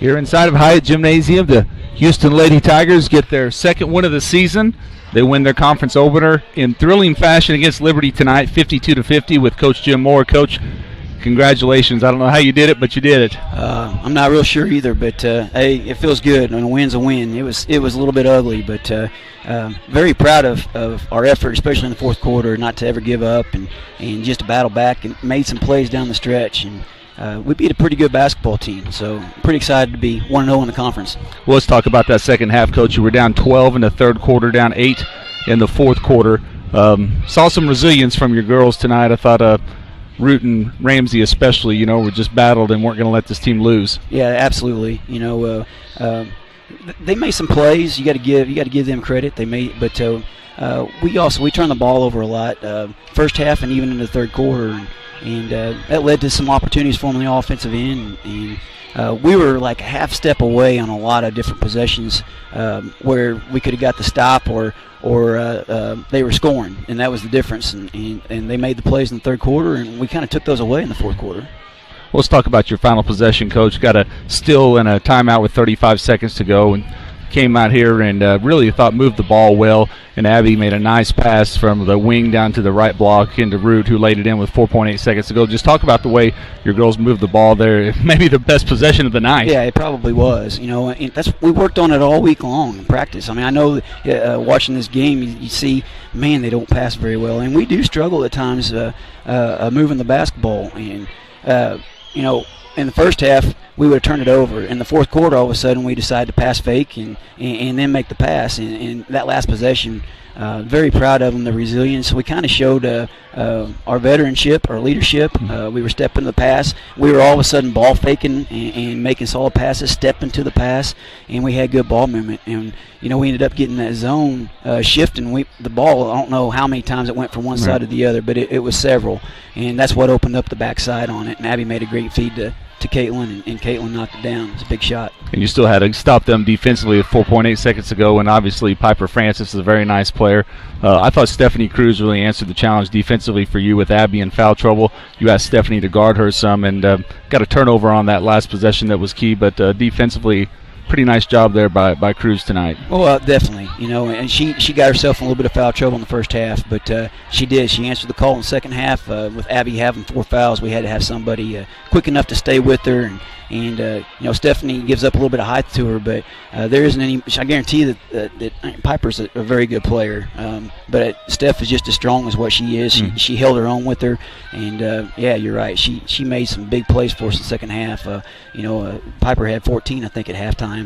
Here inside of Hyatt Gymnasium, the Houston Lady Tigers get their second win of the season. They win their conference opener in thrilling fashion against Liberty tonight, 52-50 with Coach Jim Moore. Coach, congratulations. I don't know how you did it, but you did it. I'm not real sure either, but hey, it feels good, and a win's a win. It was a little bit ugly, but very proud of our effort, especially in the fourth quarter, not to ever give up and just to battle back and made some plays down the stretch. And we beat a pretty good basketball team, so pretty excited to be 1-0 in the conference. Well, let's talk about that second half, Coach. You were down 12 in the third quarter, down 8 in the fourth quarter. Saw some resilience from your girls tonight. I thought Root and Ramsey especially, were just battled and weren't going to let this team lose. Yeah, absolutely. They made some plays. You got to give them credit. They made, but we turned the ball over a lot, first half and even in the third quarter. And that led to some opportunities for them on the offensive end. And we were like a half step away on a lot of different possessions where we could have got the stop or they were scoring, and that was the difference. And they made the plays in the third quarter, and we kind of took those away in the fourth quarter. Well, let's talk about your final possession, Coach. Got a steal and a timeout with 35 seconds to go, and came out here and really thought moved the ball well, and Abby made a nice pass from the wing down to the right block into Root, who laid it in with 4.8 seconds to go. Just talk about the way your girls moved the ball there. Maybe the best possession of the night. Yeah, it probably was. And we worked on it all week long in practice. I mean, I know watching this game, you see, man, they don't pass very well, and we do struggle at times moving the basketball. And in the first half, we would have turned it over. In the fourth quarter, all of a sudden, we decided to pass fake and then make the pass. And that last possession, very proud of them, the resilience. We kind of showed our veteranship, our leadership. We were stepping the pass. We were all of a sudden ball faking and making solid passes, stepping to the pass, and we had good ball movement. And, we ended up getting that zone shifting. The ball, I don't know how many times it went from one side to the other, but it was several. And that's what opened up the backside on it. And Abby made a great feed to Caitlin, and Caitlin knocked it down. It's a big shot. And you still had to stop them defensively with 4.8 seconds to go, and obviously Piper Francis is a very nice player. I thought Stephanie Cruz really answered the challenge defensively for you with Abby in foul trouble. You asked Stephanie to guard her some and got a turnover on that last possession that was key, but defensively, pretty nice job there by Cruz tonight. Well, definitely, and she got herself in a little bit of foul trouble in the first half, but she did. She answered the call in the second half. With Abby having 4 fouls, we had to have somebody quick enough to stay with her, and Stephanie gives up a little bit of height to her, but there isn't any. I guarantee that Piper's a very good player, but Steph is just as strong as what she is. She held her own with her, and yeah, you're right. She made some big plays for us in the second half. Piper had 14, I think, at halftime,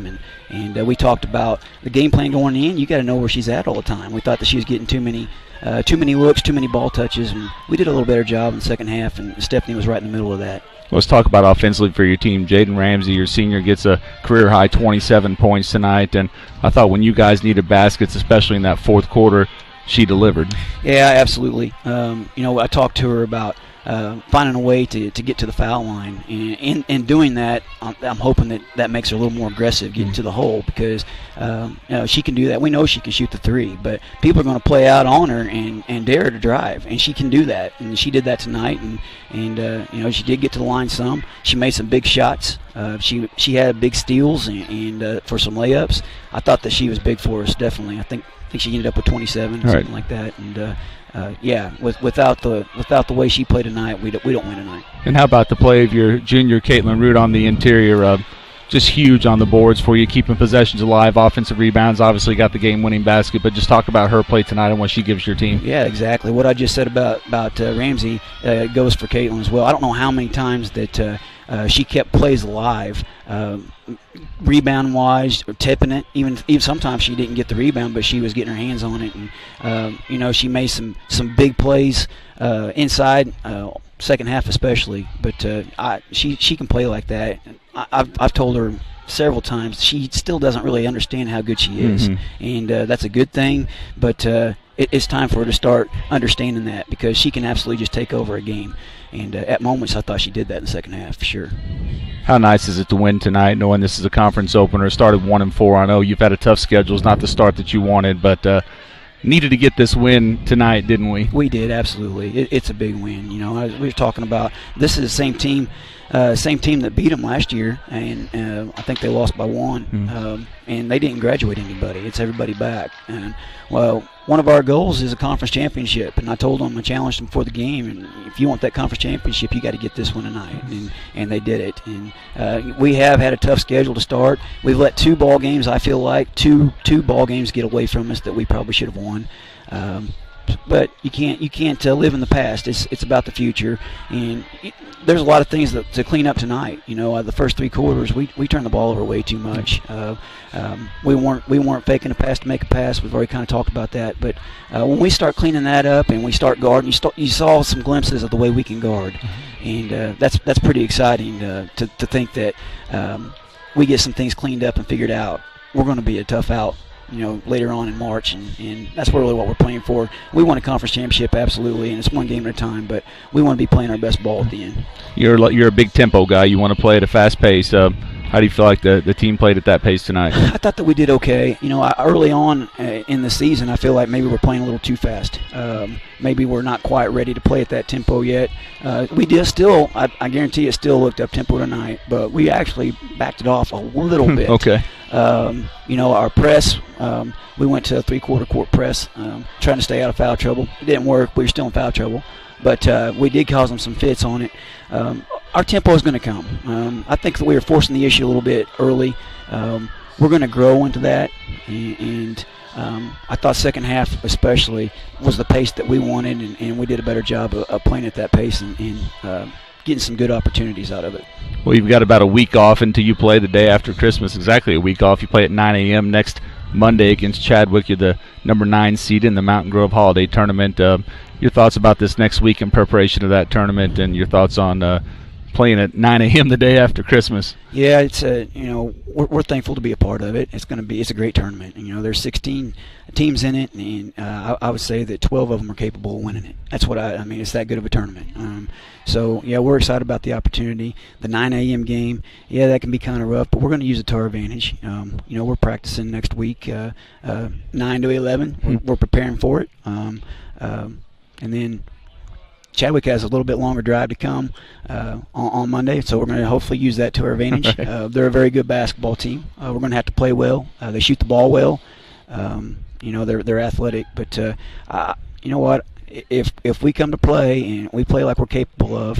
and we talked about the game plan going in. You got to know where she's at all the time. We thought that she was getting too many looks, too many ball touches, and we did a little better job in the second half, and Stephanie was right in the middle of that. Let's talk about offensively for your team. Jaden Ramsey, your senior, gets a career-high 27 points tonight, and I thought when you guys needed baskets, especially in that fourth quarter, she delivered. Yeah, absolutely. I talked to her about finding a way to get to the foul line, and in doing that, I'm hoping that makes her a little more aggressive getting to the hole, because she can do that. We know she can shoot the three, but people are going to play out on her and dare her to drive, and she can do that, and she did that tonight, and she did get to the line some. She made some big shots. She had big steals and for some layups. I thought that she was big for us, definitely. I think she ended up with 27, something like that, and without the way she played tonight, we don't win tonight. And how about the play of your junior Caitlin Root on the interior? Just huge on the boards for you, keeping possessions alive, offensive rebounds, obviously got the game-winning basket, but just talk about her play tonight and what she gives your team. Yeah, exactly. What I just said about Ramsey goes for Caitlin as well. I don't know how many times that she kept plays alive, rebound-wise, or tipping it. Even sometimes she didn't get the rebound, but she was getting her hands on it. And she made some big plays inside, second half especially. But she can play like that. I've told her several times she still doesn't really understand how good she is, and that's a good thing. But it's time for her to start understanding that, because she can absolutely just take over a game. And at moments, I thought she did that in the second half, for sure. How nice is it to win tonight, knowing this is a conference opener? Started 1-4. I know you've had a tough schedule. It's not the start that you wanted, but needed to get this win tonight, didn't we? We did, absolutely. It's a big win. You know, we were talking about this is the same team that beat them last year, and I think they lost by 1. And they didn't graduate anybody. It's everybody back. And well, one of our goals is a conference championship, and I told them, I challenged them for the game, and if you want that conference championship, you got to get this one tonight, and they did it. And we have had a tough schedule to start. We've let 2 ball games, I feel like, two ball games get away from us that we probably should have won. But you can't live in the past. It's about the future, and there's a lot of things to clean up tonight. You know, the first 3 quarters we turned the ball over way too much. We weren't faking a pass to make a pass. We've already kind of talked about that. But when we start cleaning that up and we start guarding, you saw some glimpses of the way we can guard, and that's pretty exciting to think that we get some things cleaned up and figured out. We're going to be a tough out, you know, later on in March, and that's really what we're playing for. We want a conference championship, absolutely, and it's one game at a time, but we want to be playing our best ball at the end. You're a big tempo guy. You want to play at a fast pace. How do you feel like the team played at that pace tonight? I thought that we did okay. You know, early on in the season, I feel like maybe we're playing a little too fast. Maybe we're not quite ready to play at that tempo yet. We did still, I guarantee it still looked up tempo tonight, but we actually backed it off a little bit. Okay. You know, our press, we went to a 3/4 court press, trying to stay out of foul trouble. It didn't work. We were still in foul trouble. But we did cause them some fits on it. Our tempo is going to come. I think that we were forcing the issue a little bit early. We're going to grow into that, and I thought second half especially was the pace that we wanted, and we did a better job of playing at that pace and getting some good opportunities out of it. Well, you've got about a week off until you play the day after Christmas, exactly a week off. You play at 9 a.m. next Monday against Chadwick. You're the number 9 seed in the Mountain Grove Holiday Tournament. Your thoughts about this next week in preparation of that tournament, and your thoughts on playing at 9 a.m. the day after Christmas? Yeah, it's you know, we're thankful to be a part of it. It's a great tournament. And, you know, there's 16 teams in it, and I would say that 12 of them are capable of winning it. That's what I mean. It's that good of a tournament. So yeah, we're excited about the opportunity. The 9 a.m. game, yeah, that can be kind of rough, but we're going to use it to our advantage. You know, we're practicing next week, 9 to 11. We're preparing for it, and then Chadwick has a little bit longer drive to come on Monday, so we're going to hopefully use that to our advantage. They're a very good basketball team. We're going to have to play well. They shoot the ball well. You know, they're athletic, but you know what? If we come to play and we play like we're capable of,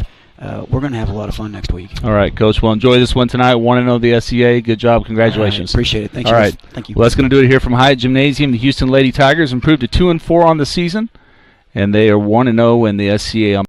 we're going to have a lot of fun next week. All right, Coach. Well, enjoy this one tonight. 1-0 the SCA. Good job. Congratulations. Appreciate it. Thank you. All right. Thank you. Well, that's going to do it here from Hyatt Gymnasium. The Houston Lady Tigers improved to 2-4 on the season, and they are 1-0 in the SCA on